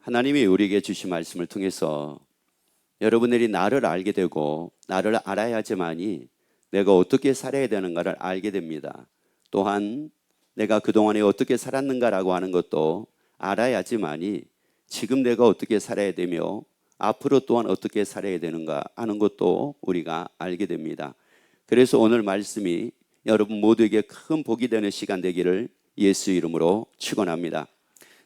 하나님이 우리에게 주신 말씀을 통해서 여러분들이 나를 알게 되고 나를 알아야지만이 내가 어떻게 살아야 되는가를 알게 됩니다. 또한 내가 그동안에 어떻게 살았는가라고 하는 것도 알아야지만이 지금 내가 어떻게 살아야 되며 앞으로 또한 어떻게 살아야 되는가 하는 것도 우리가 알게 됩니다. 그래서 오늘 말씀이 여러분 모두에게 큰 복이 되는 시간 되기를 예수 이름으로 축원합니다.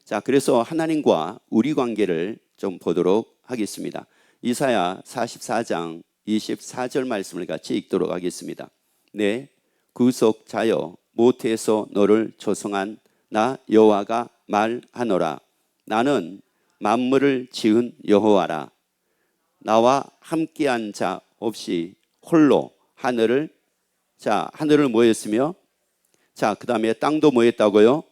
자, 그래서 하나님과 우리 관계를 좀 보도록 하겠습니다. 이사야 44장 24절 말씀을 같이 읽도록 하겠습니다. 내 구속자여 모태에서 너를 조성한 나 여호와가 말하노라. 나는 만물을 지은 여호와라. 나와 함께한 자 없이 홀로 하늘을 뭐였으며, 그 다음에 땅도 뭐였다고요?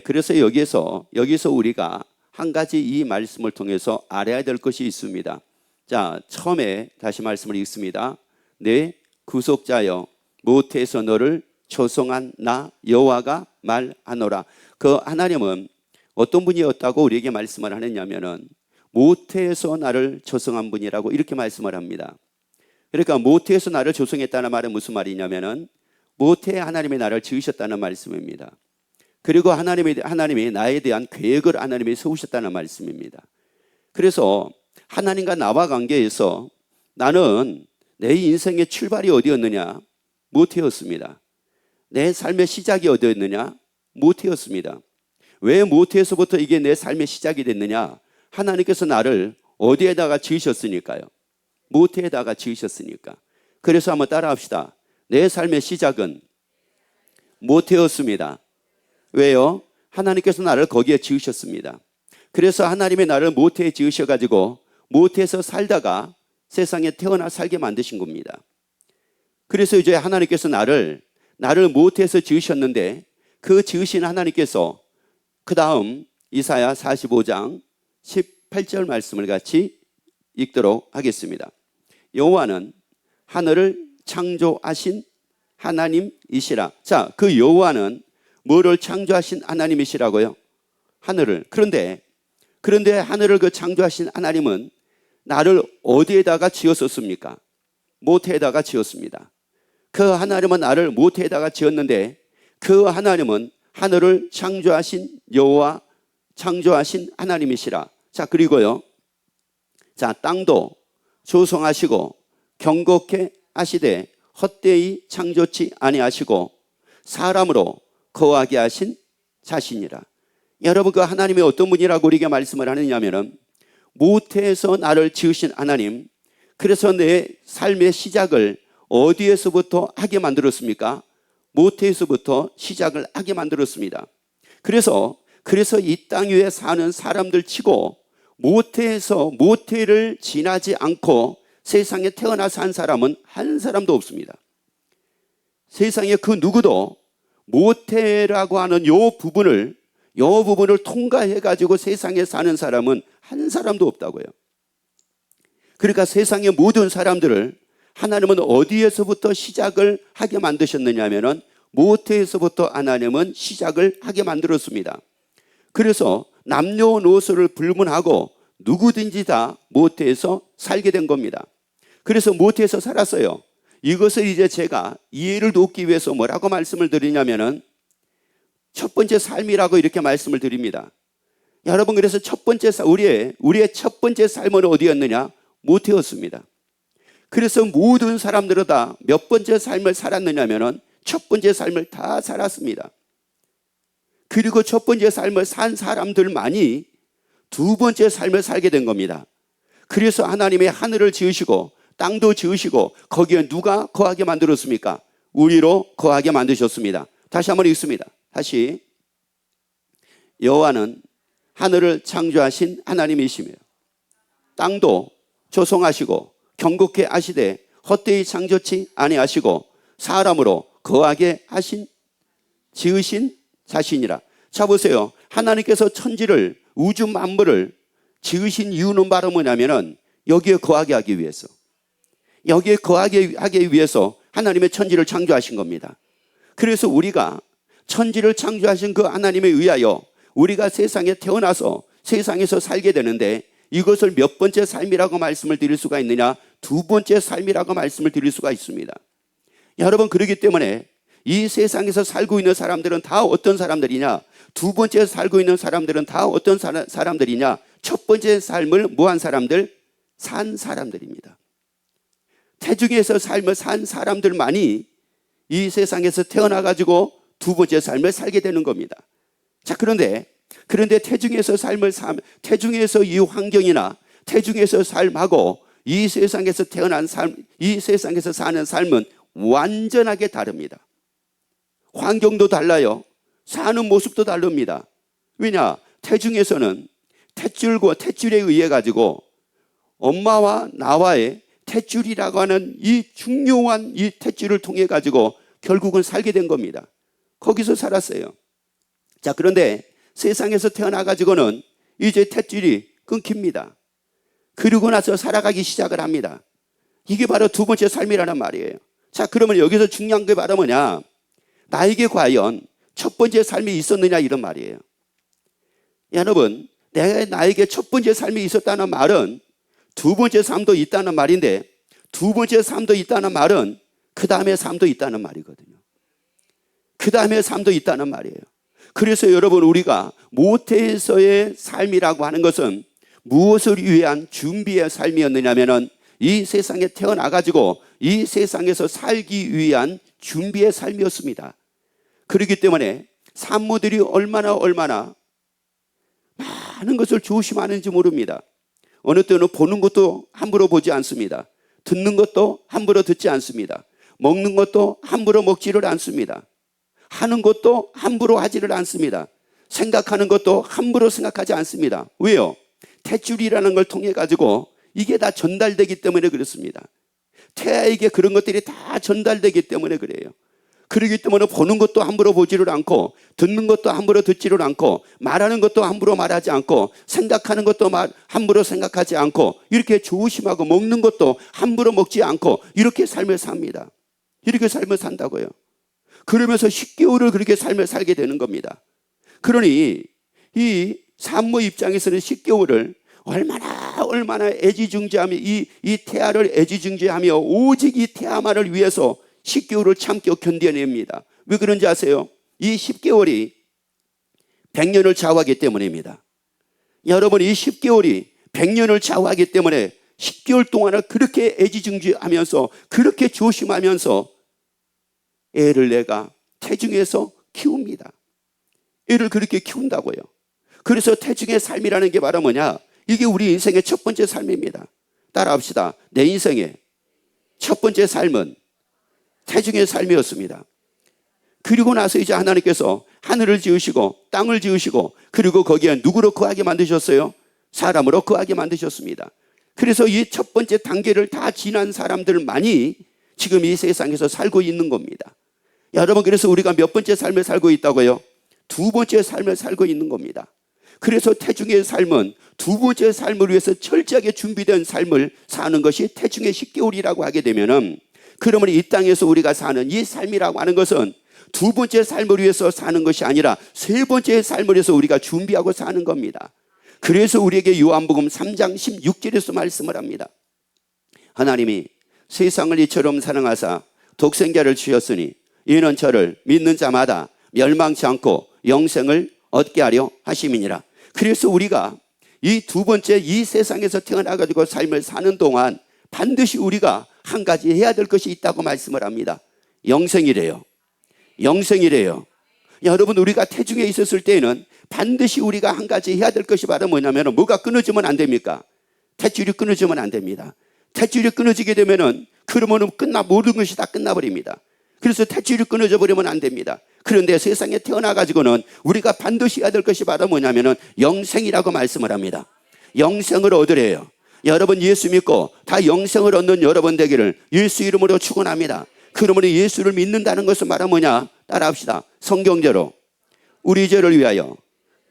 그래서 여기서 우리가 한 가지 이 말씀을 통해서 알아야 될 것이 있습니다. 처음에 다시 말씀을 읽습니다. 내 구속자여 모태에서 너를 조성한 나 여호와가 말하노라. 그 하나님은 어떤 분이었다고 우리에게 말씀을 하느냐면은 모태에서 나를 조성한 분이라고 이렇게 말씀을 합니다. 그러니까 모태에서 나를 조성했다는 말은 무슨 말이냐면은 모태에 하나님이 나를 지으셨다는 말씀입니다. 그리고 하나님이 나에 대한 계획을 하나님이 세우셨다는 말씀입니다. 그래서 하나님과 나와 관계에서 나는 내 인생의 출발이 어디였느냐? 모태였습니다. 내 삶의 시작이 어디였느냐? 모태였습니다. 왜 모태에서부터 이게 내 삶의 시작이 됐느냐? 하나님께서 나를 어디에다가 지으셨으니까요. 모태에다가 지으셨으니까. 그래서 한번 따라합시다. 내 삶의 시작은 모태였습니다. 왜요? 하나님께서 나를 거기에 지으셨습니다. 그래서 하나님이 나를 모태에 지으셔가지고 모태에서 살다가 세상에 태어나 살게 만드신 겁니다. 그래서 이제 하나님께서 나를 모태에서 지으셨는데 그 지으신 하나님께서 그 다음 이사야 45장 18절 말씀을 같이 읽도록 하겠습니다. 여호와는 하늘을 창조하신 하나님이시라. 그 여호와는 뭐를 창조하신 하나님이시라고요? 하늘을. 그런데 하늘을 그 창조하신 하나님은 나를 어디에다가 지었었습니까? 모태에다가 지었습니다. 그 하나님은 나를 모태에다가 지었는데 그 하나님은 하늘을 창조하신 여호와, 창조하신 하나님이시라. 그리고요. 땅도 조성하시고 경고케 하시되 헛되이 창조치 아니하시고 사람으로 거하게 하신 자신이라. 여러분, 그 하나님이 어떤 분이라고 우리에게 말씀을 하느냐면은 모태에서 나를 지으신 하나님, 그래서 내 삶의 시작을 어디에서부터 하게 만들었습니까? 모태에서부터 시작을 하게 만들었습니다. 그래서 이 땅 위에 사는 사람들 치고 모태를 지나지 않고 세상에 태어나 산 사람은 한 사람도 없습니다. 세상에 그 누구도 모태라고 하는 요 부분을 통과해 가지고 세상에 사는 사람은 한 사람도 없다고요. 그러니까 세상의 모든 사람들을 하나님은 어디에서부터 시작을 하게 만드셨느냐면은 모태에서부터 하나님은 시작을 하게 만들었습니다. 그래서 남녀노소를 불문하고 누구든지 다 모태에서 살게 된 겁니다. 그래서 모태에서 살았어요. 이것을 이제 제가 이해를 돕기 위해서 뭐라고 말씀을 드리냐면은 첫 번째 삶이라고 이렇게 말씀을 드립니다. 여러분, 그래서 우리의 첫 번째 삶은 어디였느냐? 모태였습니다. 그래서 모든 사람들은 다 몇 번째 삶을 살았느냐면은 첫 번째 삶을 다 살았습니다. 그리고 첫 번째 삶을 산 사람들만이 두 번째 삶을 살게 된 겁니다. 그래서 하나님의 하늘을 지으시고 땅도 지으시고 거기에 누가 거하게 만들었습니까? 우리로 거하게 만드셨습니다. 다시 한번 읽습니다. 다시. 여호와는 하늘을 창조하신 하나님이시며 땅도 조성하시고 경고케 하시되 헛되이 창조치 아니하시고 사람으로 거하게 지으신 자신이라. 보세요. 하나님께서 천지를, 우주 만물을 지으신 이유는 바로 뭐냐면은 여기에 거하게 하기 위해서, 여기에 거하게 하기 위해서 하나님의 천지를 창조하신 겁니다. 그래서 우리가 천지를 창조하신 그 하나님에 의하여 우리가 세상에 태어나서 세상에서 살게 되는데 이것을 몇 번째 삶이라고 말씀을 드릴 수가 있느냐? 두 번째 삶이라고 말씀을 드릴 수가 있습니다. 여러분, 그렇기 때문에 이 세상에서 살고 있는 사람들은 다 어떤 사람들이냐? 두 번째 살고 있는 사람들은 다 어떤 사람들이냐? 첫 번째 삶을 뭐한 사람들? 산 사람들입니다. 태중에서 삶을 산 사람들만이 이 세상에서 태어나가지고 두 번째 삶을 살게 되는 겁니다. 자, 그런데 태중에서 이 환경이나 태중에서 삶하고 이 세상에서 태어난 삶, 이 세상에서 사는 삶은 완전하게 다릅니다. 환경도 달라요. 사는 모습도 다릅니다. 왜냐? 태중에서는 탯줄에 의해 가지고 엄마와 나와의 탯줄이라고 하는 이 중요한 이 탯줄을 통해 가지고 결국은 살게 된 겁니다. 거기서 살았어요. 자, 그런데 세상에서 태어나 가지고는 이제 탯줄이 끊깁니다. 그러고 나서 살아가기 시작을 합니다. 이게 바로 두 번째 삶이라는 말이에요. 자, 그러면 여기서 중요한 게 바로 뭐냐? 나에게 과연 첫 번째 삶이 있었느냐, 이런 말이에요. 여러분, 나에게 첫 번째 삶이 있었다는 말은 두 번째 삶도 있다는 말인데, 두 번째 삶도 있다는 말은 그 다음에 삶도 있다는 말이거든요. 그 다음에 삶도 있다는 말이에요. 그래서 여러분, 우리가 모태에서의 삶이라고 하는 것은 무엇을 위한 준비의 삶이었느냐면은 이 세상에 태어나가지고 이 세상에서 살기 위한 준비의 삶이었습니다. 그렇기 때문에 산모들이 얼마나 많은 것을 조심하는지 모릅니다. 어느 때는 보는 것도 함부로 보지 않습니다. 듣는 것도 함부로 듣지 않습니다. 먹는 것도 함부로 먹지를 않습니다. 하는 것도 함부로 하지를 않습니다. 생각하는 것도 함부로 생각하지 않습니다. 왜요? 탯줄이라는 걸 통해 가지고 이게 다 전달되기 때문에 그렇습니다. 태아에게 그런 것들이 다 전달되기 때문에 그래요. 그렇기 때문에 보는 것도 함부로 보지를 않고, 듣는 것도 함부로 듣지를 않고, 말하는 것도 함부로 말하지 않고, 생각하는 것도 함부로 생각하지 않고, 이렇게 조심하고, 먹는 것도 함부로 먹지 않고, 이렇게 삶을 삽니다. 이렇게 삶을 산다고요. 그러면서 10개월을 그렇게 삶을 살게 되는 겁니다. 그러니 이 산모 입장에서는 10개월을 얼마나 애지중지하며 이 태아를 애지중지하며 오직 이 태아만을 위해서 10개월을 참고 견뎌냅니다. 왜 그런지 아세요? 이 10개월이 100년을 좌우하기 때문입니다. 여러분, 이 10개월이 100년을 좌우하기 때문에 10개월 동안을 그렇게 애지중지하면서, 그렇게 조심하면서 애를 내가 태중에서 키웁니다. 애를 그렇게 키운다고요. 그래서 태중의 삶이라는 게 바로 뭐냐? 이게 우리 인생의 첫 번째 삶입니다. 따라합시다. 내 인생의 첫 번째 삶은 태중의 삶이었습니다. 그리고 나서 이제 하나님께서 하늘을 지으시고 땅을 지으시고, 그리고 거기에 누구로 거하게 만드셨어요? 사람으로 거하게 만드셨습니다. 그래서 이 첫 번째 단계를 다 지난 사람들만이 지금 이 세상에서 살고 있는 겁니다. 여러분, 그래서 우리가 몇 번째 삶을 살고 있다고요? 두 번째 삶을 살고 있는 겁니다. 그래서 태중의 삶은 두 번째 삶을 위해서 철저하게 준비된 삶을 사는 것이 태중의 10개월이라고 하게 되면은, 그러면 이 땅에서 우리가 사는 이 삶이라고 하는 것은 두 번째 삶을 위해서 사는 것이 아니라 세 번째 삶을 위해서 우리가 준비하고 사는 겁니다. 그래서 우리에게 요한복음 3장 16절에서 말씀을 합니다. 하나님이 세상을 이처럼 사랑하사 독생자를 주셨으니 이는 저를 믿는 자마다 멸망치 않고 영생을 얻게 하려 하심이니라. 그래서 우리가 이 두 번째 이 세상에서 태어나가지고 삶을 사는 동안 반드시 우리가 한 가지 해야 될 것이 있다고 말씀을 합니다. 영생이래요. 영생이래요. 여러분, 우리가 태중에 있었을 때에는 반드시 우리가 한 가지 해야 될 것이 바로 뭐냐면, 뭐가 끊어지면 안 됩니까? 탯줄이 끊어지면 안 됩니다. 탯줄이 끊어지게 되면은 그러면은 모든 것이 다 끝나버립니다. 그래서 탯줄이 끊어져 버리면 안 됩니다. 그런데 세상에 태어나가지고는 우리가 반드시 해야 될 것이 바로 뭐냐면은 영생이라고 말씀을 합니다. 영생을 얻으래요. 여러분, 예수 믿고 다 영생을 얻는 여러분 되기를 예수 이름으로 축원합니다. 그러면 예수를 믿는다는 것은 말은 뭐냐? 따라합시다. 성경대로 우리 죄를 위하여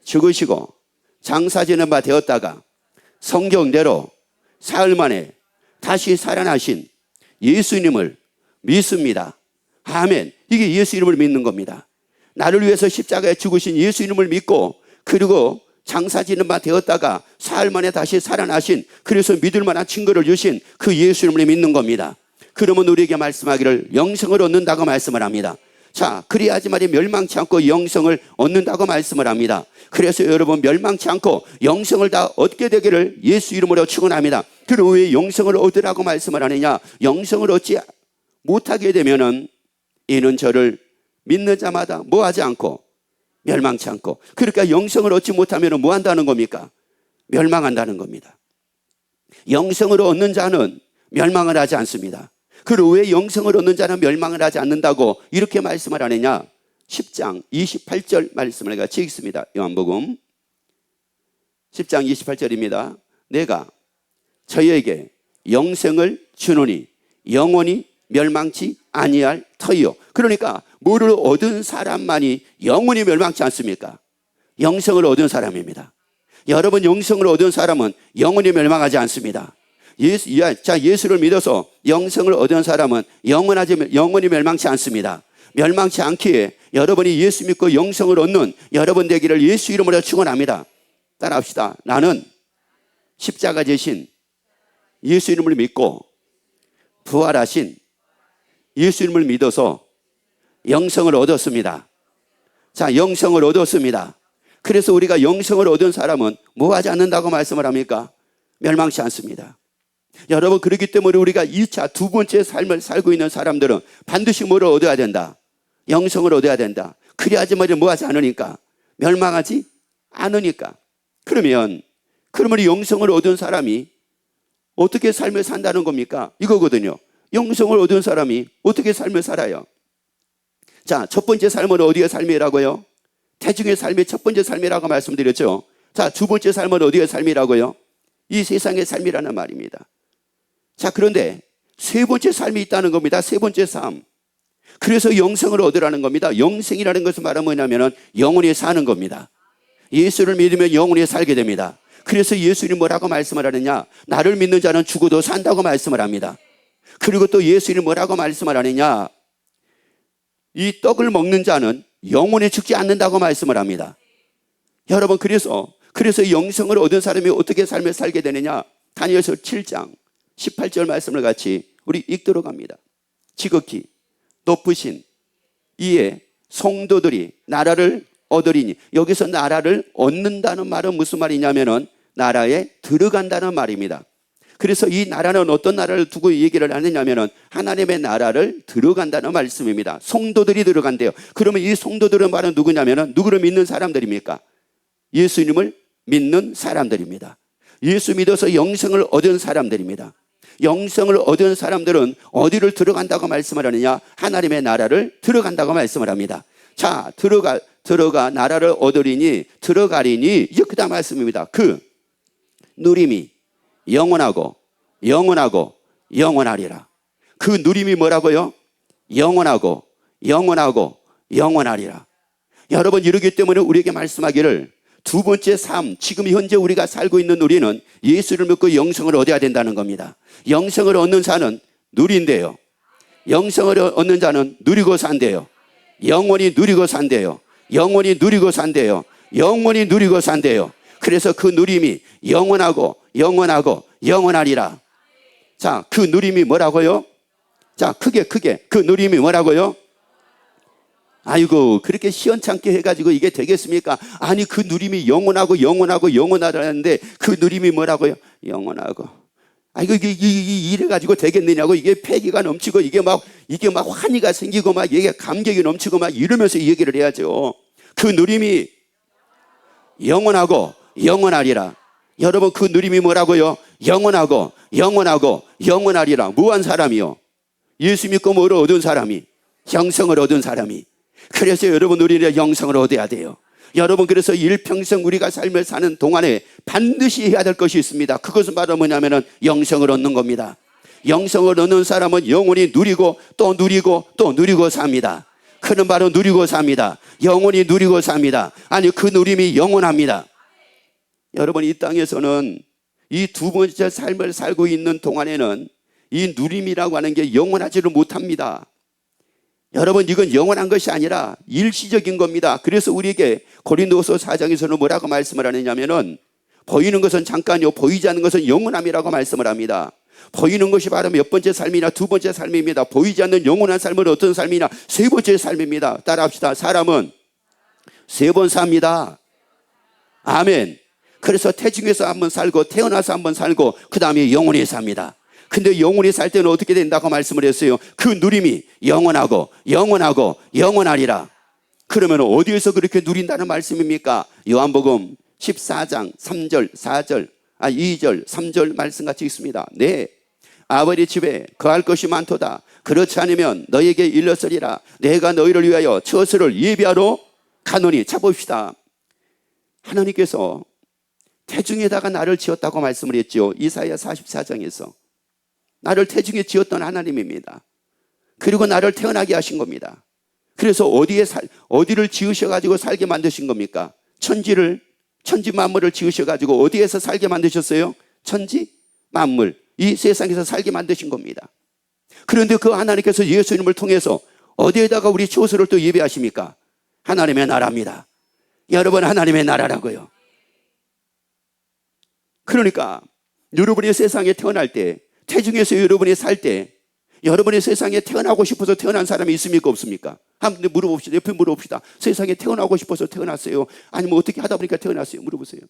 죽으시고 장사지는 바 되었다가 성경대로 사흘 만에 다시 살아나신 예수님을 믿습니다. 아멘. 이게 예수 이름을 믿는 겁니다. 나를 위해서 십자가에 죽으신 예수 이름을 믿고, 그리고 장사지는 바 되었다가 사흘 만에 다시 살아나신, 그래서 믿을 만한 증거를 주신 그 예수님을 믿는 겁니다. 그러면 우리에게 말씀하기를 영생을 얻는다고 말씀을 합니다. 자, 그래야지만이 멸망치 않고 영생을 얻는다고 말씀을 합니다. 그래서 여러분, 멸망치 않고 영생을 다 얻게 되기를 예수 이름으로 축원합니다. 그럼 왜 영생을 얻으라고 말씀을 하느냐? 영생을 얻지 못하게 되면은 이는 저를 믿는 자마다 뭐 하지 않고 멸망치 않고, 그러니까 영생을 얻지 못하면 뭐 한다는 겁니까? 멸망한다는 겁니다. 영생을 얻는 자는 멸망을 하지 않습니다. 그리고 왜 영생을 얻는 자는 멸망을 하지 않는다고 이렇게 말씀을 하느냐? 10장 28절 말씀을 같이 읽습니다. 요한복음 10장 28절입니다. 내가 저희에게 영생을 주노니 영원히 멸망치 아니할 터이요. 그러니까 뭐를 얻은 사람만이 영원히 멸망치 않습니까? 영생을 얻은 사람입니다. 여러분, 영생을 얻은 사람은 영원히 멸망하지 않습니다. 예수를 믿어서 영생을 얻은 사람은 영원히 멸망치 않습니다. 멸망치 않기에 여러분이 예수 믿고 영생을 얻는 여러분 되기를 예수 이름으로 축원합니다. 따라합시다. 나는 십자가 지신 예수 이름을 믿고 부활하신 예수 이름을 믿어서 영생을 얻었습니다. 자, 영생을 얻었습니다. 그래서 우리가 영생을 얻은 사람은 뭐 하지 않는다고 말씀을 합니까? 멸망치 않습니다. 여러분, 그렇기 때문에 우리가 2차 두 번째 삶을 살고 있는 사람들은 반드시 뭐를 얻어야 된다? 영생을 얻어야 된다. 그래야지만 뭐 하지 않으니까? 멸망하지 않으니까. 그러면 이 영생을 얻은 사람이 어떻게 삶을 산다는 겁니까? 이거거든요. 영생을 얻은 사람이 어떻게 삶을 살아요? 자, 첫 번째 삶은 어디의 삶이라고요? 대중의 삶이 첫 번째 삶이라고 말씀드렸죠. 자, 두 번째 삶은 어디의 삶이라고요? 이 세상의 삶이라는 말입니다. 자, 그런데 세 번째 삶이 있다는 겁니다. 세 번째 삶. 그래서 영생을 얻으라는 겁니다. 영생이라는 것은 말하면 뭐냐면 영원히 사는 겁니다. 예수를 믿으면 영원히 살게 됩니다. 그래서 예수님이 뭐라고 말씀을 하느냐? 나를 믿는 자는 죽어도 산다고 말씀을 합니다. 그리고 또 예수님이 뭐라고 말씀을 하느냐? 이 떡을 먹는 자는 영원히 죽지 않는다고 말씀을 합니다. 여러분, 그래서 영생을 얻은 사람이 어떻게 삶을 살게 되느냐? 다니엘서 7장 18절 말씀을 같이 우리 읽도록 합니다. 지극히 높으신 이에 성도들이 나라를 얻으리니, 여기서 나라를 얻는다는 말은 무슨 말이냐면은 나라에 들어간다는 말입니다. 그래서 이 나라는 어떤 나라를 두고 얘기를 하느냐면은 하나님의 나라를 들어간다는 말씀입니다. 성도들이 들어간대요. 그러면 이 성도들은 말은 누구냐면은 누구를 믿는 사람들입니까? 예수님을 믿는 사람들입니다. 예수 믿어서 영생을 얻은 사람들입니다. 영생을 얻은 사람들은 어디를 들어간다고 말씀을 하느냐? 하나님의 나라를 들어간다고 말씀을 합니다. 자, 들어가 나라를 얻으리니, 들어가리니, 이제 그 다음 말씀입니다. 그 누림이 영원하고 영원하리라. 그 누림이 뭐라고요? 영원하고 영원하리라. 여러분, 이러기 때문에 우리에게 말씀하기를 두 번째 삶, 지금 현재 우리가 살고 있는 우리는 예수를 믿고 영생을 얻어야 된다는 겁니다. 영생을 얻는 자는 누린대요. 영생을 얻는 자는 누리고 산대요. 영원히 누리고 산대요. 영원히 누리고 산대요. 영원히 누리고 산대요. 그래서 그 누림이 영원하고 영원하리라. 자, 그 누림이 뭐라고요? 자, 크게 그 누림이 뭐라고요? 아이고, 그렇게 시원찮게 해가지고 이게 되겠습니까? 아니, 그 누림이 영원하다는데 그 누림이 뭐라고요? 영원하고. 아이고, 이게 이래가지고 되겠느냐고, 이게 패기가 넘치고 이게 막 환희가 생기고 막 이게 감격이 넘치고 막 이러면서 이 얘기를 해야죠. 그 누림이 영원하고 영원하리라. 여러분, 그 누림이 뭐라고요? 영원하고 영원하리라. 무한 사람이요. 예수 믿고 뭐를 얻은 사람이, 영생을 얻은 사람이. 그래서 여러분, 우리는 영생을 얻어야 돼요. 여러분, 그래서 일평생 우리가 삶을 사는 동안에 반드시 해야 될 것이 있습니다. 그것은 바로 뭐냐면은 영생을 얻는 겁니다. 영생을 얻는 사람은 영원히 누리고 또 누리고 삽니다. 그는 바로 누리고 삽니다. 영원히 누리고 삽니다. 아니, 그 누림이 영원합니다. 여러분, 이 땅에서는 이 두 번째 삶을 살고 있는 동안에는 이 누림이라고 하는 게 영원하지를 못합니다. 여러분, 이건 영원한 것이 아니라 일시적인 겁니다. 그래서 우리에게 고린도후서 4장에서는 뭐라고 말씀을 하느냐면은 보이는 것은 잠깐이요 보이지 않는 것은 영원함이라고 말씀을 합니다. 보이는 것이 바로 몇 번째 삶이나 두 번째 삶입니다. 보이지 않는 영원한 삶은 어떤 삶이냐? 세 번째 삶입니다. 따라합시다. 사람은 세 번 삽니다. 아멘. 그래서 태중에서 한번 살고 태어나서 한번 살고 그 다음에 영원히 삽니다. 근데 영원히 살 때는 어떻게 된다고 말씀을 했어요? 그 누림이 영원하고 영원하고 영원하리라. 그러면 어디에서 그렇게 누린다는 말씀입니까? 요한복음 14장 3절 4절 2절 3절 말씀같이 있습니다. 네, 아버지 집에 거할 것이 많도다. 그렇지 않으면 너에게 일렀으리라. 내가 너희를 위하여 처소를 예비하러 가노니. 자 봅시다. 하나님께서 태중에다가 나를 지었다고 말씀을 했죠. 이사야 44장에서 나를 태중에 지었던 하나님입니다. 그리고 나를 태어나게 하신 겁니다. 그래서 어디를 지으셔가지고 살게 만드신 겁니까? 천지 만물을 지으셔가지고 어디에서 살게 만드셨어요? 천지 만물, 이 세상에서 살게 만드신 겁니다. 그런데 그 하나님께서 예수님을 통해서 어디에다가 우리 처소를 또 예배하십니까? 하나님의 나라입니다. 여러분, 하나님의 나라라고요. 그러니까 여러분이 세상에 태어날 때, 태중에서 여러분이 살 때, 여러분이 세상에 태어나고 싶어서 태어난 사람이 있습니까? 없습니까? 한번 물어봅시다. 옆에 물어봅시다. 세상에 태어나고 싶어서 태어났어요? 아니면 어떻게 하다 보니까 태어났어요? 물어보세요.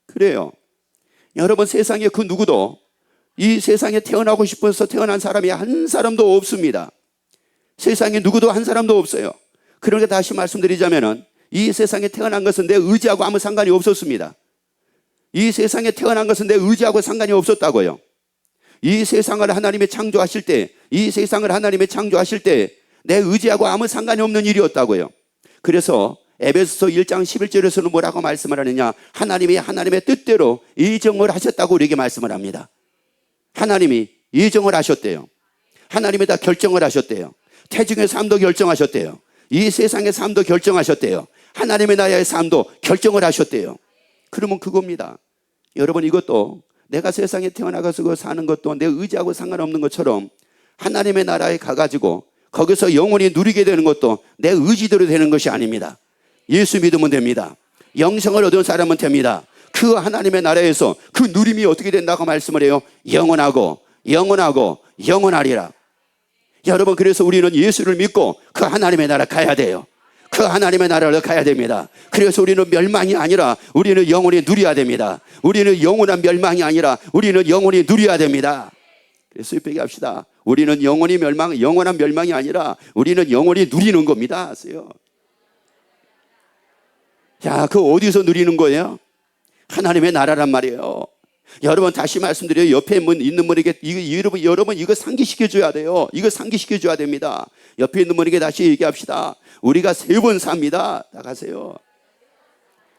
그래요. 여러분, 세상에 그 누구도 이 세상에 태어나고 싶어서 태어난 사람이 한 사람도 없습니다. 세상에 누구도 한 사람도 없어요. 그러니까 다시 말씀드리자면은 이 세상에 태어난 것은 내 의지하고 아무 상관이 없었습니다. 이 세상에 태어난 것은 내 의지하고 상관이 없었다고요. 이 세상을 하나님이 창조하실 때, 이 세상을 하나님이 창조하실 때 내 의지하고 아무 상관이 없는 일이었다고요. 그래서 에베소서 1장 11절에서는 뭐라고 말씀을 하느냐? 하나님이 하나님의 뜻대로 예정을 하셨다고 우리에게 말씀을 합니다. 하나님이 예정을 하셨대요. 하나님이 다 결정을 하셨대요. 태중의 삶도 결정하셨대요. 이 세상의 삶도 결정하셨대요. 하나님의 나라의 삶도 결정을 하셨대요. 그러면 그겁니다. 여러분, 이것도 내가 세상에 태어나가서 사는 것도 내 의지하고 상관없는 것처럼 하나님의 나라에 가가지고 거기서 영원히 누리게 되는 것도 내 의지대로 되는 것이 아닙니다. 예수 믿으면 됩니다. 영생을 얻은 사람은 됩니다. 그 하나님의 나라에서 그 누림이 어떻게 된다고 말씀을 해요? 영원하고 영원하고 영원하리라. 여러분, 그래서 우리는 예수를 믿고 그 하나님의 나라 가야 돼요. 그 하나님의 나라를 가야 됩니다. 그래서 우리는 멸망이 아니라 우리는 영원히 누려야 됩니다. 우리는 영원한 멸망이 아니라 우리는 영원히 누려야 됩니다. 그래서 얘기합시다. 우리는 영원한 멸망이 아니라 우리는 영원히 누리는 겁니다. 아세요? 자, 그 어디서 누리는 거예요? 하나님의 나라란 말이에요. 여러분, 다시 말씀드려요. 옆에 있는 분에게 여러분 이거 상기시켜줘야 돼요. 이거 상기시켜줘야 됩니다. 옆에 있는 분에게 다시 얘기합시다. 우리가 3번 삽니다. 나가세요.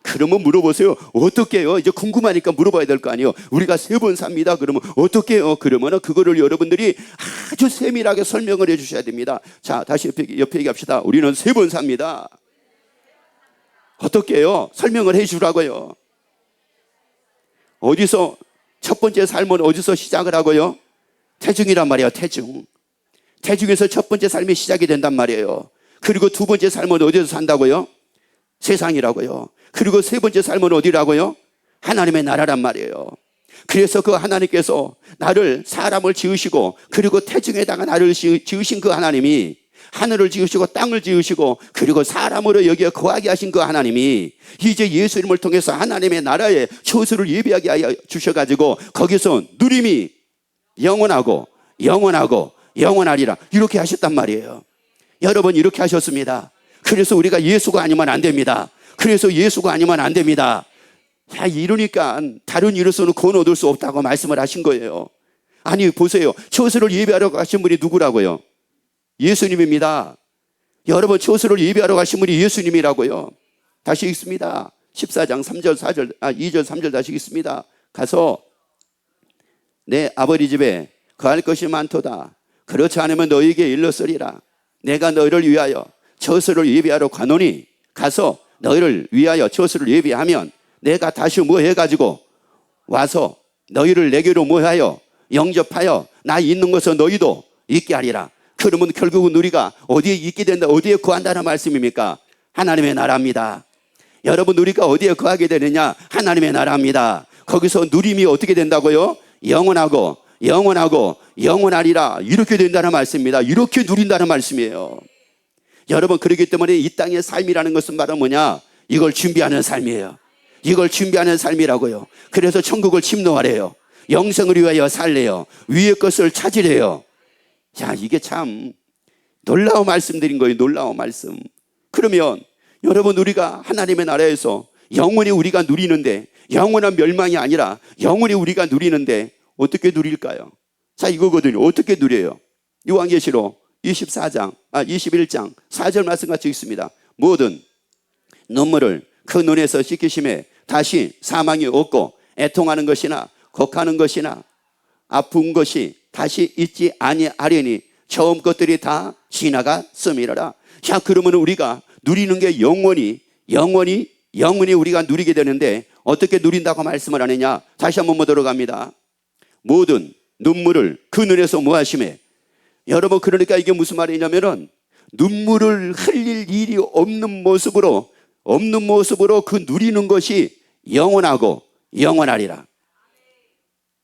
그러면 물어보세요. 어떻게 해요? 이제 궁금하니까 물어봐야 될 거 아니에요. 우리가 3번 삽니다. 그러면 어떻게 해요? 그러면 그거를 여러분들이 아주 세밀하게 설명을 해 주셔야 됩니다. 자, 다시 옆에 얘기합시다. 우리는 3번 삽니다. 어떻게 해요? 설명을 해 주라고요. 어디서 첫 번째 삶은 어디서 시작을 하고요? 태중이란 말이에요. 태중에서 첫 번째 삶이 시작이 된단 말이에요. 그리고 두 번째 삶은 어디서 산다고요? 세상이라고요. 그리고 세 번째 삶은 어디라고요? 하나님의 나라란 말이에요. 그래서 그 하나님께서 나를 사람을 지으시고 그리고 태중에다가 나를 지으신 그 하나님이 하늘을 지으시고 땅을 지으시고 그리고 사람으로 여기에 거하게 하신 그 하나님이 이제 예수님을 통해서 하나님의 나라에 처소를 예비하게 하여 주셔가지고 거기서 누림이 영원하고 영원하고 영원하리라 이렇게 하셨단 말이에요. 여러분, 이렇게 하셨습니다. 그래서 우리가 예수가 아니면 안 됩니다. 그래서 예수가 아니면 안 됩니다. 야, 이러니까 다른 이로서는 구원 얻을 수 없다고 말씀을 하신 거예요. 아니, 보세요. 처소를 예비하러 가신 분이 누구라고요? 예수님입니다. 여러분, 처소를 예비하러 가신 분이 예수님이라고요. 다시 읽습니다. 14장 3절 4절 2절 3절 다시 읽습니다. 가서 내 아버지 집에 거할 것이 많도다. 그렇지 않으면 너희에게 일렀으리라. 내가 너희를 위하여 처소를 예비하러 가노니 가서 너희를 위하여 처소를 예비하면 내가 다시 뭐 해가지고 와서 너희를 내게로 모하여 영접하여 나 있는 것은 너희도 있게 하리라. 그러면 결국은 우리가 어디에 있게 된다, 어디에 거한다는 말씀입니까? 하나님의 나라입니다. 여러분, 우리가 어디에 거하게 되느냐? 하나님의 나라입니다. 거기서 누림이 어떻게 된다고요? 영원하고 영원하고 영원하리라. 이렇게 된다는 말씀입니다. 이렇게 누린다는 말씀이에요. 여러분, 그렇기 때문에 이 땅의 삶이라는 것은 바로 뭐냐? 이걸 준비하는 삶이에요. 이걸 준비하는 삶이라고요. 그래서 천국을 침노하래요. 영생을 위하여 살래요. 위의 것을 찾으래요. 자, 이게 참 놀라운 말씀드린 거예요. 놀라운 말씀. 그러면 여러분, 우리가 하나님의 나라에서 영원히 우리가 누리는데, 영원한 멸망이 아니라 영원히 우리가 누리는데 어떻게 누릴까요? 자, 이거거든요. 어떻게 누려요? 요한계시록 21장 4절 말씀 같이 있습니다. 모든 눈물을 그 눈에서 씻기심에 다시 사망이 없고, 애통하는 것이나 곡하는 것이나 아픈 것이 다시 있지 아니하리니 처음 것들이 다 지나갔음이라. 자, 그러면 우리가 누리는 게 영원히 우리가 누리게 되는데 어떻게 누린다고 말씀을 하느냐? 다시 한번 보도록 합니다. 모든 눈물을 그 눈에서 모아심에. 여러분, 그러니까 이게 무슨 말이냐면은 눈물을 흘릴 일이 없는 모습으로 그 누리는 것이 영원하고 영원하리라.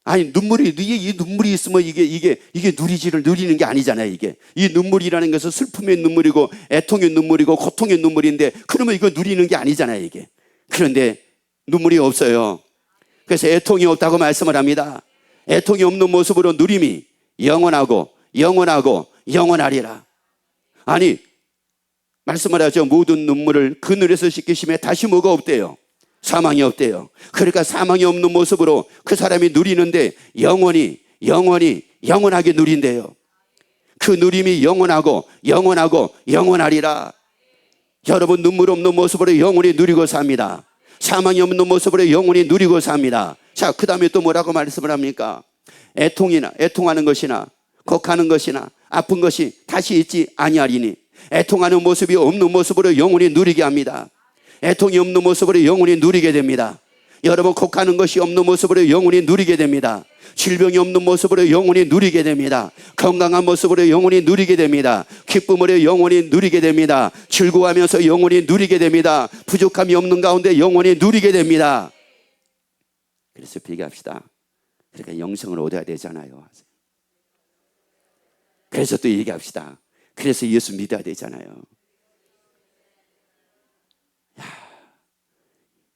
아니, 이 눈물이 있으면 이게 누리는 게 아니잖아요. 이 눈물이라는 것은 슬픔의 눈물이고 애통의 눈물이고 고통의 눈물인데, 그러면 이거 누리는 게 아니잖아요, 이게. 그런데 눈물이 없어요. 그래서 애통이 없다고 말씀을 합니다. 애통이 없는 모습으로 누림이 영원하고 영원하리라. 아니, 말씀을 하죠. 모든 눈물을 그 눈에서 씻기심에 다시 뭐가 없대요? 사망이 없대요. 그러니까 사망이 없는 모습으로 그 사람이 누리는데 영원하게 누린대요. 그 누림이 영원하고 영원하리라. 여러분, 눈물 없는 모습으로 영원히 누리고 삽니다. 사망이 없는 모습으로 영원히 누리고 삽니다. 자, 그 다음에 또 뭐라고 말씀을 합니까? 애통하는 것이나 곡하는 것이나 아픈 것이 다시 있지 아니하리니. 애통하는 모습이 없는 모습으로 영원히 누리게 합니다. 애통이 없는 모습으로 영원히 누리게 됩니다. 여러분, 곡하는 것이 없는 모습으로 영원히 누리게 됩니다. 질병이 없는 모습으로 영원히 누리게 됩니다. 건강한 모습으로 영원히 누리게 됩니다. 기쁨으로 영원히 누리게 됩니다. 즐거워하면서 영원히 누리게 됩니다. 부족함이 없는 가운데 영원히 누리게 됩니다. 그래서 비교합시다. 그러니까 영생을 얻어야 되잖아요. 그래서 또 얘기합시다. 그래서 예수 믿어야 되잖아요.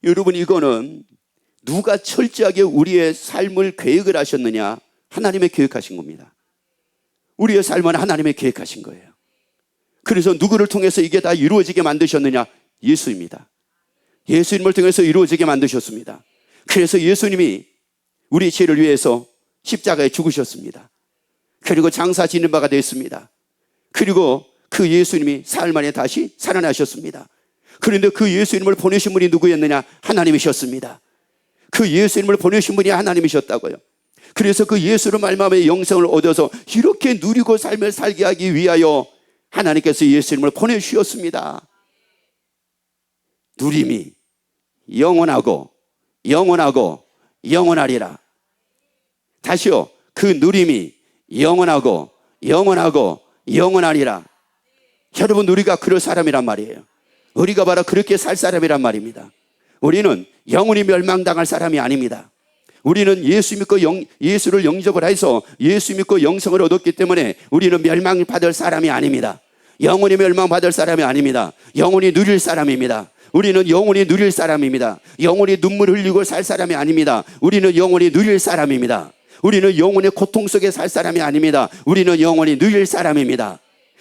여러분, 이거는 누가 철저하게 우리의 삶을 계획을 하셨느냐? 하나님의 계획하신 겁니다. 우리의 삶은 하나님의 계획하신 거예요. 그래서 누구를 통해서 이게 다 이루어지게 만드셨느냐? 예수입니다. 예수님을 통해서 이루어지게 만드셨습니다. 그래서 예수님이 우리 죄를 위해서 십자가에 죽으셨습니다. 그리고 장사 지는 바가 됐습니다. 그리고 그 예수님이 사흘 만에 다시 살아나셨습니다. 그런데 그 예수님을 보내신 분이 누구였느냐? 하나님이셨습니다. 그 예수님을 보내신 분이 하나님이셨다고요. 그래서 그 예수로 말미암아 영생을 얻어서 이렇게 누리고 삶을 살게 하기 위하여 하나님께서 예수님을 보내주셨습니다. 누림이 영원하고 영원하리라. 다시요. 그 누림이 영원하고 영원하리라. 여러분, 우리가 그럴 사람이란 말이에요. 우리가 바로 그렇게 살 사람이란 말입니다. 우리는 영원히 멸망당할 사람이 아닙니다. 우리는 예수 믿고 예수를 영접을 해서 예수 믿고 영생을 얻었기 때문에 우리는 멸망받을 사람이 아닙니다. 영원히 멸망받을 사람이 아닙니다. 영원히 누릴 사람입니다. 우리는 영원히 누릴 사람입니다. 영원히 눈물 흘리고 살 사람이 아닙니다. 우리는 영원히 누릴 사람입니다. 우리는 영원히 고통 속에 살 사람이 아닙니다. 우리는 영원히 누릴 사람입니다.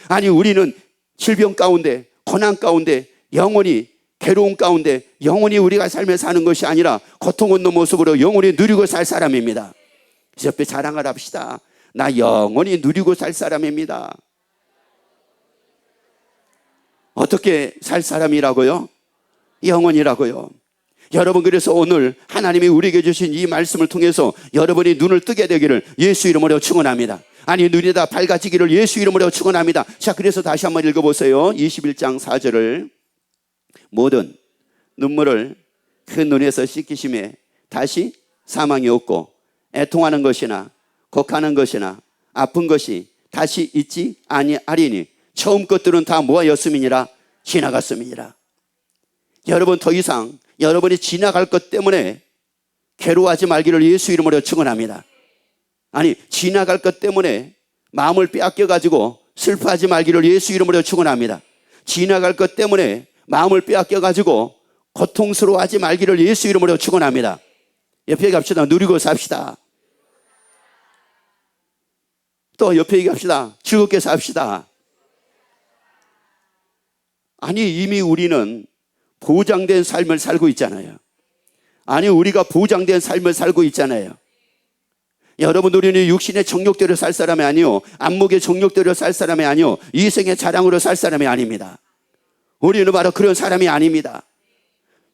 아니, 우리는 질병 가운데, 고난 가운데, 영원히 괴로움 가운데 영원히 우리가 삶을 사는 것이 아니라 고통 없는 모습으로 영원히 누리고 살 사람입니다. 옆에 자랑을 합시다. 나 영원히 누리고 살 사람입니다. 어떻게 살 사람이라고요? 영원이라고요. 여러분, 그래서 오늘 하나님이 우리에게 주신 이 말씀을 통해서 여러분이 눈을 뜨게 되기를 예수 이름으로 축원합니다. 아니, 눈이 다 밝아지기를 예수 이름으로 축원합니다. 자, 그래서 다시 한번 읽어보세요. 21장 4절을. 모든 눈물을 그 눈에서 씻기심에 다시 사망이 없고, 애통하는 것이나 곡하는 것이나 아픈 것이 다시 있지 아니하리니 처음 것들은 다 뭐하였음이니라 지나갔음이니라. 여러분, 더 이상 여러분이 지나갈 것 때문에 괴로워하지 말기를 예수 이름으로 축원합니다. 아니, 지나갈 것 때문에 마음을 빼앗겨가지고 슬퍼하지 말기를 예수 이름으로 축원합니다. 지나갈 것 때문에 마음을 빼앗겨가지고 고통스러워하지 말기를 예수 이름으로 축원합니다. 옆에 갑시다. 누리고 삽시다. 또 옆에 얘기합시다. 즐겁게 삽시다. 아니, 이미 우리는 보장된 삶을 살고 있잖아요. 아니, 우리가 보장된 삶을 살고 있잖아요. 여러분, 우리는 육신의 정욕대로 살 사람이 아니요, 안목의 정욕대로 살 사람이 아니요, 이생의 자랑으로 살 사람이 아닙니다. 우리는 바로 그런 사람이 아닙니다.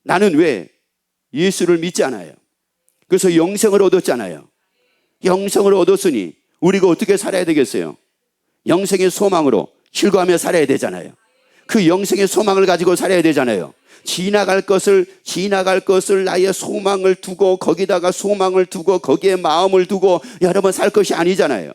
나는 왜? 예수를 믿잖아요. 그래서 영생을 얻었잖아요. 영생을 얻었으니 우리가 어떻게 살아야 되겠어요? 영생의 소망으로 즐거워하며 살아야 되잖아요. 그 영생의 소망을 가지고 살아야 되잖아요. 지나갈 것을 나의 소망을 두고, 거기다가 소망을 두고, 거기에 마음을 두고 여러분 살 것이 아니잖아요.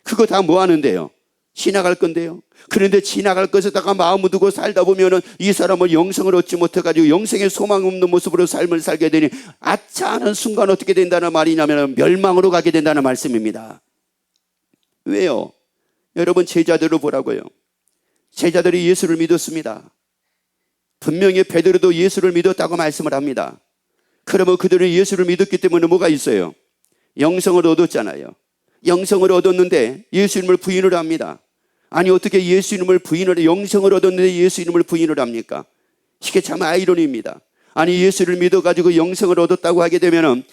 그거 다 뭐 하는데요? 지나갈 건데요. 그런데 지나갈 것에다가 마음을 두고 살다 보면은 이 사람은 영생을 얻지 못해가지고 영생의 소망 없는 모습으로 삶을 살게 되니 아차 하는 순간 어떻게 된다는 말이냐면 멸망으로 가게 된다는 말씀입니다. 왜요? 여러분, 제자들을 보라고요. 제자들이 예수를 믿었습니다. 분명히 베드로도 예수를 믿었다고 말씀을 합니다. 그러면 그들은 예수를 믿었기 때문에 뭐가 있어요? 영생을 얻었잖아요. 영생을 얻었는데 예수 이름을 부인을 합니다. 아니, 어떻게 예수 이름을 부인을, 영생을 얻었는데 예수 이름을 부인을 합니까? 이게 참 아이러니입니다. 아니, 예수를 믿어가지고 영생을 얻었다고 하게 되면은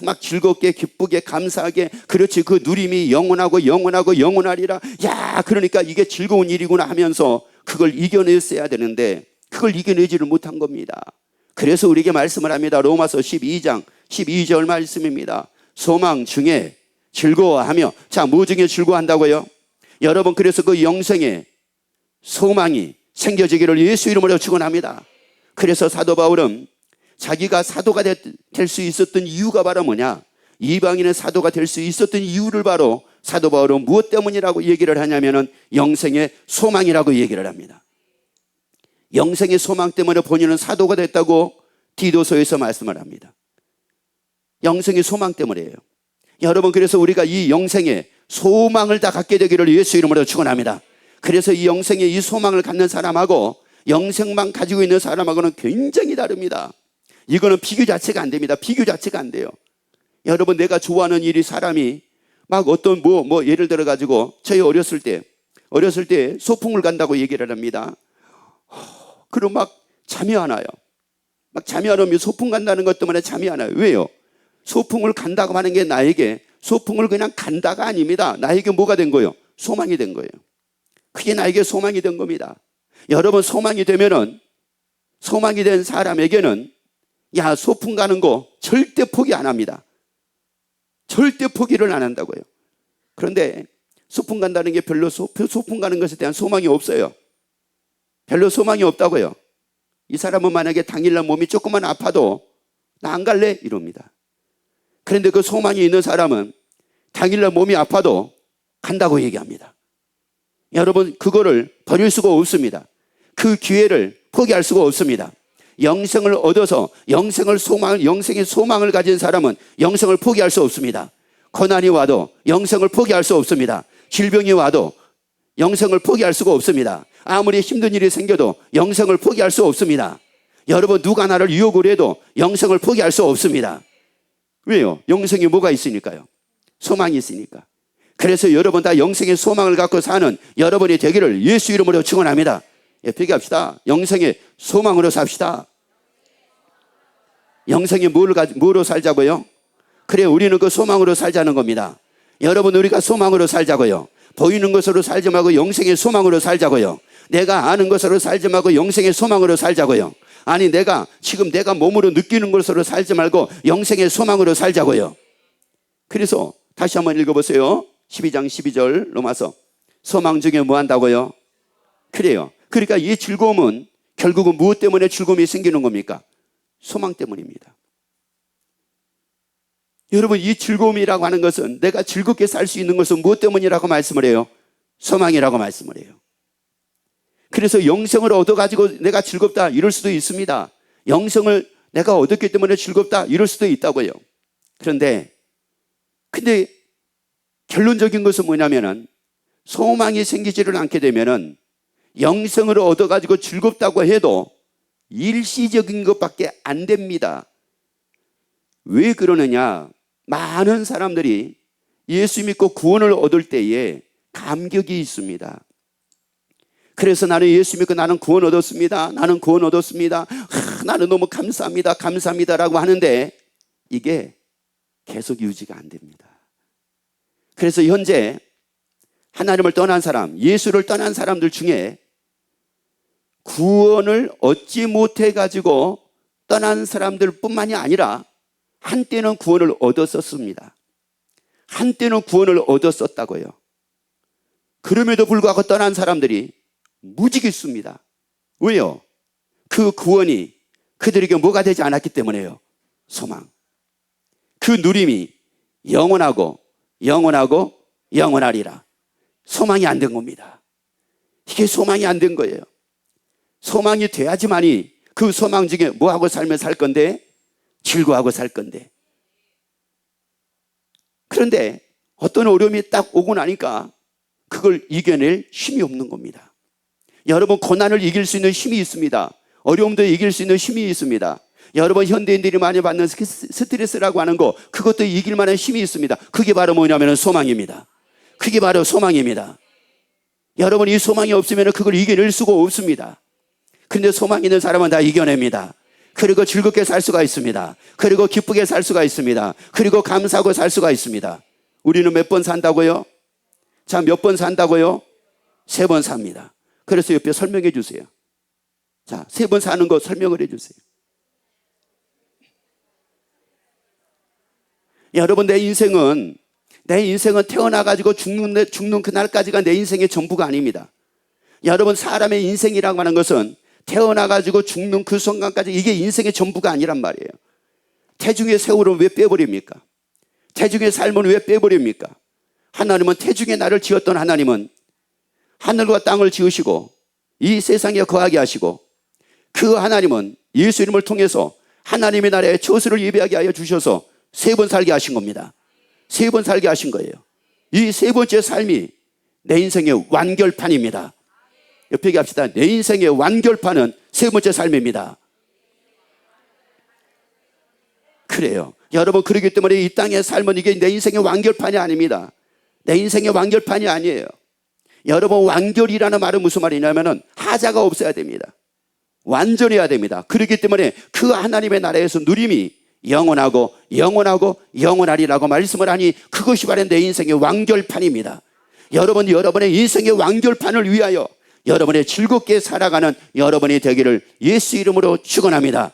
막 즐겁게 기쁘게 감사하게, 그렇지, 그 누림이 영원하고 영원하리라. 야, 그러니까 이게 즐거운 일이구나 하면서 그걸 이겨냈어야 되는데 그걸 이겨내지를 못한 겁니다. 그래서 우리에게 말씀을 합니다. 로마서 12장 12절 말씀입니다. 소망 중에 즐거워하며. 자, 뭐 중에 즐거워한다고요? 여러분, 그래서 그 영생의 소망이 생겨지기를 예수 이름으로 축원합니다. 그래서 사도 바울은 자기가 사도가 될 수 있었던 이유가 바로 뭐냐? 이방인의 사도가 될 수 있었던 이유를 바로 사도 바울은 무엇 때문이라고 얘기를 하냐면은 영생의 소망이라고 얘기를 합니다. 영생의 소망 때문에 본인은 사도가 됐다고 디도서에서 말씀을 합니다. 영생의 소망 때문이에요. 여러분, 그래서 우리가 이 영생의 소망을 다 갖게 되기를 예수 이름으로 축원합니다. 그래서 이 영생의 이 소망을 갖는 사람하고 영생만 가지고 있는 사람하고는 굉장히 다릅니다. 이거는 비교 자체가 안 됩니다. 비교 자체가 안 돼요. 여러분, 내가 좋아하는 일이 사람이 막 어떤 예를 들어 가지고 저희 어렸을 때 소풍을 간다고 얘기를 합니다. 그럼 막 잠이 안 와요. 막 잠이 안 오면 소풍 간다는 것 때문에 잠이 안 와요. 왜요? 소풍을 간다고 하는 게 나에게 소풍을 그냥 간다가 아닙니다. 나에게 뭐가 된 거예요? 소망이 된 거예요. 그게 나에게 소망이 된 겁니다. 여러분, 소망이 되면은, 소망이 된 사람에게는 야, 소풍 가는 거 절대 포기 안 합니다. 절대 포기를 안 한다고요. 그런데 소풍 간다는 게 별로 소풍 가는 것에 대한 소망이 없어요. 별로 소망이 없다고요. 이 사람은 만약에 당일날 몸이 조금만 아파도 나 안 갈래? 이럽니다. 그런데 그 소망이 있는 사람은 당일날 몸이 아파도 간다고 얘기합니다. 여러분, 그거를 버릴 수가 없습니다. 그 기회를 포기할 수가 없습니다. 영생을 얻어서 영생의 소망을 가진 사람은 영생을 포기할 수 없습니다. 고난이 와도 영생을 포기할 수 없습니다. 질병이 와도 영생을 포기할 수가 없습니다. 아무리 힘든 일이 생겨도 영생을 포기할 수 없습니다. 여러분, 누가 나를 유혹을 해도 영생을 포기할 수 없습니다. 왜요? 영생이 뭐가 있으니까요. 소망이 있으니까. 그래서 여러분 다 영생의 소망을 갖고 사는 여러분이 되기를 예수 이름으로 축원합니다. 예쁘게 합시다. 영생의 소망으로 삽시다. 영생의 뭐로 살자고요? 그래, 우리는 그 소망으로 살자는 겁니다. 여러분, 우리가 소망으로 살자고요. 보이는 것으로 살지 말고 영생의 소망으로 살자고요. 내가 아는 것으로 살지 말고 영생의 소망으로 살자고요. 아니, 지금 내가 몸으로 느끼는 것으로 살지 말고 영생의 소망으로 살자고요. 그래서 다시 한번 읽어보세요. 12장 12절 로마서. 소망 중에 뭐 한다고요? 그래요. 그러니까 이 즐거움은 결국은 무엇 때문에 즐거움이 생기는 겁니까? 소망 때문입니다. 여러분, 이 즐거움이라고 하는 것은, 내가 즐겁게 살 수 있는 것은 무엇 때문이라고 말씀을 해요? 소망이라고 말씀을 해요. 그래서 영생을 얻어가지고 내가 즐겁다 이럴 수도 있습니다. 영생을 내가 얻었기 때문에 즐겁다 이럴 수도 있다고요. 근데 결론적인 것은 뭐냐면은, 소망이 생기지를 않게 되면은 영생을 얻어가지고 즐겁다고 해도 일시적인 것밖에 안 됩니다. 왜 그러느냐? 많은 사람들이 예수 믿고 구원을 얻을 때에 감격이 있습니다. 그래서 나는 예수 믿고 나는 구원 얻었습니다. 나는 구원 얻었습니다. 나는 너무 감사합니다. 감사합니다라고 하는데 이게 계속 유지가 안 됩니다. 그래서 현재 하나님을 떠난 사람, 예수를 떠난 사람들 중에 구원을 얻지 못해 가지고 떠난 사람들 뿐만이 아니라 한때는 구원을 얻었었습니다. 한때는 구원을 얻었었다고요. 그럼에도 불구하고 떠난 사람들이 무지개 있습니다. 왜요? 그 구원이 그들에게 뭐가 되지 않았기 때문에요. 소망. 그 누림이 영원하고 영원하고 영원하리라. 소망이 안 된 겁니다. 이게 소망이 안 된 거예요. 소망이 돼야지만이 그 소망 중에 뭐하고 살면 살 건데? 즐거워하고 살 건데. 그런데 어떤 어려움이 딱 오고 나니까 그걸 이겨낼 힘이 없는 겁니다. 여러분, 고난을 이길 수 있는 힘이 있습니다. 어려움도 이길 수 있는 힘이 있습니다. 여러분, 현대인들이 많이 받는 스트레스라고 하는 거, 그것도 이길 만한 힘이 있습니다. 그게 바로 뭐냐면 소망입니다. 그게 바로 소망입니다. 여러분, 이 소망이 없으면 그걸 이겨낼 수가 없습니다. 그런데 소망 있는 사람은 다 이겨냅니다. 그리고 즐겁게 살 수가 있습니다. 그리고 기쁘게 살 수가 있습니다. 그리고 감사하고 살 수가 있습니다. 우리는 몇 번 산다고요? 자, 몇 번 산다고요? 3번 삽니다. 그래서 옆에 설명해 주세요. 자, 3번 사는 거 설명을 해 주세요. 여러분, 내 인생은 태어나가지고 죽는 그날까지가 내 인생의 전부가 아닙니다. 여러분, 사람의 인생이라고 하는 것은 태어나가지고 죽는 그 순간까지 이게 인생의 전부가 아니란 말이에요. 태중의 세월은 왜 빼버립니까? 태중의 삶은 왜 빼버립니까? 하나님은 태중의 나를 지었던 하나님은 하늘과 땅을 지으시고 이 세상에 거하게 하시고, 그 하나님은 예수 이름을 통해서 하나님의 나라에 처소를 예비하게 하여 주셔서 3번 살게 하신 겁니다. 3번 살게 하신 거예요. 이 3번째 삶이 내 인생의 완결판입니다. 옆에 얘기합시다. 내 인생의 완결판은 3번째 삶입니다. 그래요. 여러분, 그렇기 때문에 이 땅의 삶은 이게 내 인생의 완결판이 아닙니다. 내 인생의 완결판이 아니에요. 여러분, 완결이라는 말은 무슨 말이냐면은 하자가 없어야 됩니다. 완전해야 됩니다. 그렇기 때문에 그 하나님의 나라에서 누림이 영원하고 영원하고 영원하리라고 말씀을 하니 그것이 바로 내 인생의 완결판입니다. 여러분, 여러분의 인생의 완결판을 위하여 여러분의 즐겁게 살아가는 여러분이 되기를 예수 이름으로 축원합니다.